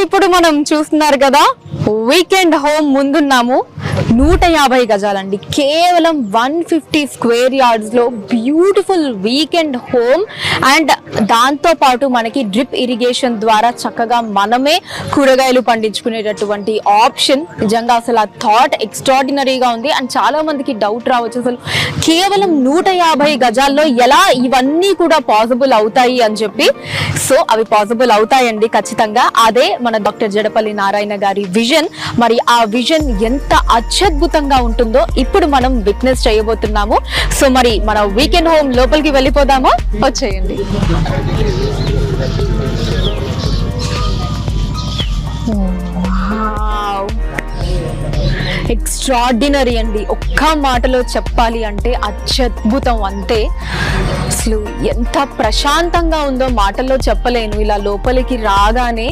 ఇప్పుడు మనం చూస్తున్నారు కదా, వీకెండ్ హోమ్ ముందున్నాము. 150 గజాలండి, కేవలం 150 స్క్వేర్ యార్డ్స్ లో బ్యూటిఫుల్ వీకెండ్ హోమ్. అండ్ దాంతో పాటు మనకి డ్రిప్ ఇరిగేషన్ ద్వారా చక్కగా మనమే కూరగాయలు పండించుకునేటటువంటి ఆప్షన్. నిజంగా అసలు ఆ థాట్ ఎక్స్ట్రాడినరీగా ఉంది. అండ్ చాలా మందికి డౌట్ రావచ్చు, అసలు కేవలం 150 గజాల్లో ఎలా ఇవన్నీ కూడా పాసిబుల్ అవుతాయి అని చెప్పి. సో అవి పాసిబుల్ అవుతాయండి ఖచ్చితంగా. అదే మన డాక్టర్ జడపల్లి నారాయణ గారి విజన్. మరి ఆ విజన్ ఎంత అత్యద్భుతంగా ఉంటుందో ఇప్పుడు మనం విట్నెస్ చేయబోతున్నాము. సో మరి మన వీకెండ్ హోమ్ లోపలికి వెళ్ళిపోదామా? వచ్చేయండి. ఎక్స్ట్రాడినరీ అండి, ఒక్క మాటలో చెప్పాలి అంటే అత్యద్భుతం అంతే. అసలు ఎంత ప్రశాంతంగా ఉందో మాటల్లో చెప్పలేను. ఇలా లోపలికి రాగానే